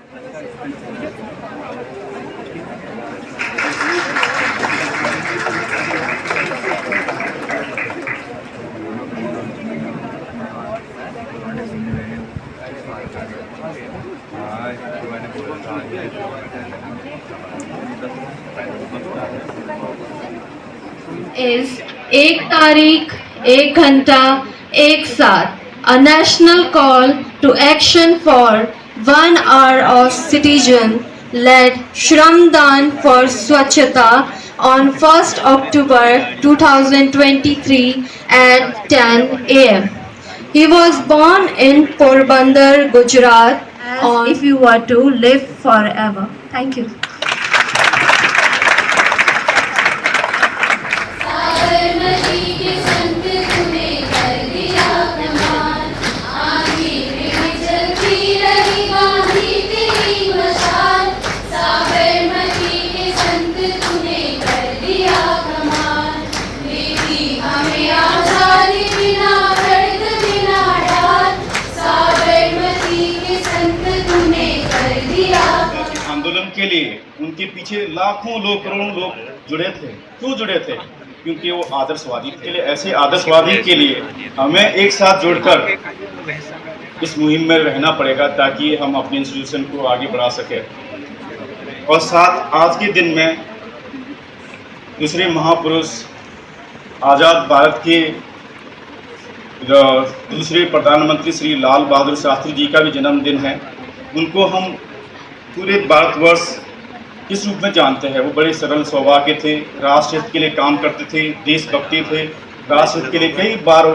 is एक तारीख एक घंटा एक साथ a national call to action for 1 hour of citizen-led Shramdan for Swachhata on 1st October 2023 at 10 a.m. He was born in Porbandar, Gujarat. On if you were to live forever. Thank you. Sabarmati के संत तूने कर दिया कमाल, आंधी में चलती रही गांधी तेरी मशाल। साबरमती के संत तूने कर दिया कमाल, देती हमें आजादी बिना दर्द बिना डाल। साबरमती के संत तूने कर दिया। आंदोलन के लिए उनके पीछे लाखों लोग, करोड़ों लोग जुड़े थे। क्यों जुड़े थे? क्योंकि वो आदर्शवादी के लिए, ऐसे आदर्शवादी के लिए हमें एक साथ जुड़कर इस मुहिम में रहना पड़ेगा ताकि हम अपने इंस्टीट्यूशन को आगे बढ़ा सकें। और साथ आज के दिन में दूसरे महापुरुष आज़ाद भारत के दूसरे प्रधानमंत्री श्री लाल बहादुर शास्त्री जी का भी जन्मदिन है। उनको हम पूरे भारतवर्ष किस रूप में जानते हैं? वो बड़े सरल स्वभाव के थे, राष्ट्र हित के लिए काम करते थे, देशभक्ति थे, राष्ट्र हित के लिए कई बार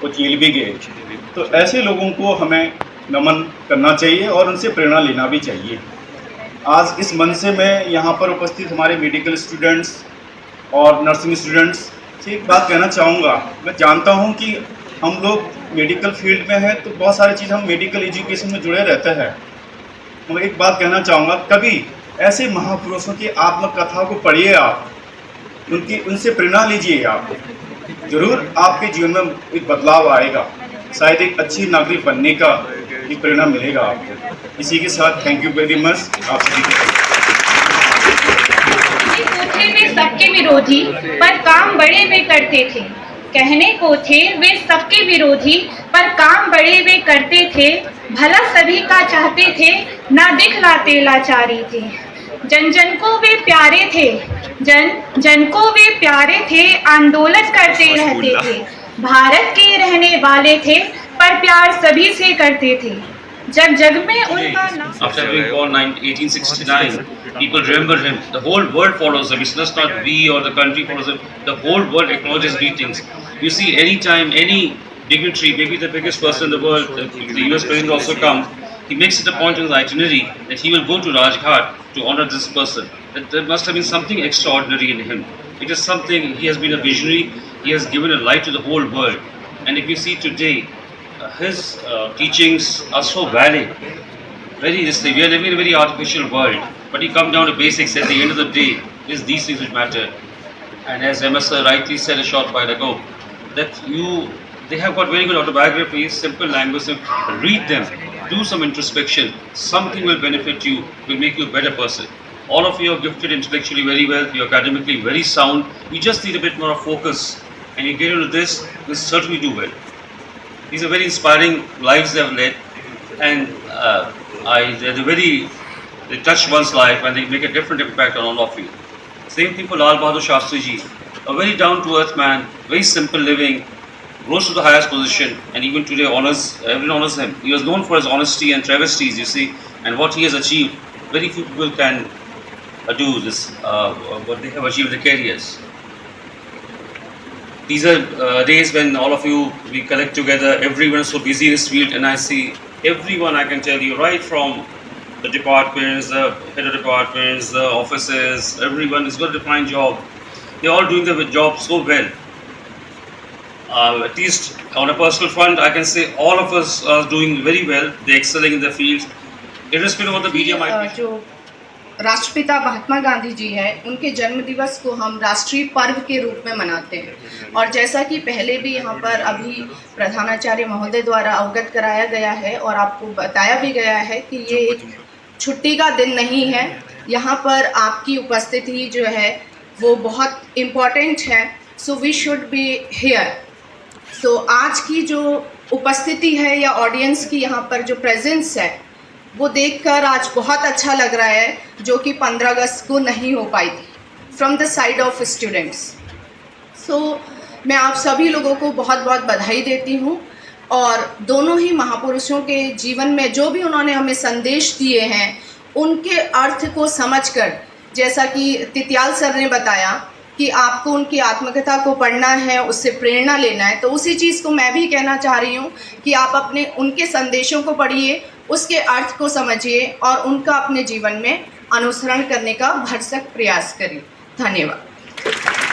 वो जेल भी गए। तो ऐसे लोगों को हमें नमन करना चाहिए और उनसे प्रेरणा लेना भी चाहिए। आज इस मंच से मैं यहाँ पर उपस्थित हमारे मेडिकल स्टूडेंट्स और नर्सिंग स्टूडेंट्स से एक बात कहना चाहूँगा। मैं जानता हूँ कि हम लोग मेडिकल फील्ड में हैं तो बहुत सारी चीज़ हम मेडिकल एजुकेशन में जुड़े रहते हैं। मैं एक बात कहना चाहूँगा, कभी ऐसे महापुरुषों की आत्मकथा को पढ़िए, आप उनसे प्रेरणा लीजिए। आप जरूर आपके जीवन में एक बदलाव आएगा, शायद एक अच्छी नागरिक बनने का एक प्रेरणा मिलेगा आपको। इसी के साथ थैंक यू वेरी मच। आप सभी थे वे सबके विरोधी पर काम बड़े वे करते थे। कहने को थे वे सबके विरोधी पर काम बड़े वे करते थे। भला सभी का चाहते थे ना दिखलाते लाचारी थे। जन जन को वे प्यारे थे, जन जन को वे प्यारे थे। आंदोलन करते रहते थे, भारत के रहने वाले थे पर प्यार सभी से करते थे। जब जग में उनका नाम After being born in 1869, people remember him. The whole world follows him. It's just not we or the country follows him. The whole world acknowledges greetings. You see, anytime any dignitary, maybe the biggest person in the world, the US President also comes, he makes it a point in his itinerary that he will go to Rajghat to honor this person. That there must have been something extraordinary in him. It is something, he has been a visionary, he has given a light to the whole world. And if you see today, his teachings are so valid. Very interesting. We are living in a very artificial world, but he comes down to basics. At the end of the day, it's these things which matter. And as MS rightly said a short while ago, that they have got very good autobiographies, simple language. Read them, do some introspection. Something will benefit you, will make you a better person. All of you are gifted intellectually very well. You are academically very sound. You just need a bit more of focus, and you get into this, you'll certainly do well. These are very inspiring lives they have led, and they touch one's life and they make a different impact on all of you. Same thing for Lal Bahadur Shastri ji, a very down-to-earth man, very simple living, rose to the highest position, and even today everyone honors him. He was known for his honesty and travesties, you see, and what he has achieved. Very few people can do this, what they have achieved in their careers. These are days when all of you, we collect together. Everyone is so busy in this field, and I see everyone, I can tell you, right from the departments, the head of departments, the offices, everyone is got a defined job. They're all doing their job so well. At least on a personal front, I can say all of us are doing very well. They're excelling in their fields. Irrespective of what the media might be. राष्ट्रपिता महात्मा गांधी जी हैं, उनके जन्म दिवस को हम राष्ट्रीय पर्व के रूप में मनाते हैं। और जैसा कि पहले भी यहाँ पर अभी प्रधानाचार्य महोदय द्वारा अवगत कराया गया है और आपको बताया भी गया है कि ये एक छुट्टी का दिन नहीं है। यहाँ पर आपकी उपस्थिति जो है वो बहुत इम्पॉर्टेंट है। So we should be here. So आज की जो उपस्थिति है या ऑडियंस की यहाँ पर जो प्रेजेंस है वो देखकर आज बहुत अच्छा लग रहा है, जो कि 15 अगस्त को नहीं हो पाई थी from the side of students. So मैं आप सभी लोगों को बहुत बहुत बधाई देती हूँ और दोनों ही महापुरुषों के जीवन में जो भी उन्होंने हमें संदेश दिए हैं उनके अर्थ को समझकर, जैसा कि तित्याल सर ने बताया कि आपको उनकी आत्मकथा को पढ़ना है, उससे प्रेरणा लेना है, तो उसी चीज़ को मैं भी कहना चाह रही हूँ कि आप अपने उनके संदेशों को पढ़िए, उसके अर्थ को समझिए और उनका अपने जीवन में अनुसरण करने का भरसक प्रयास करिए। धन्यवाद।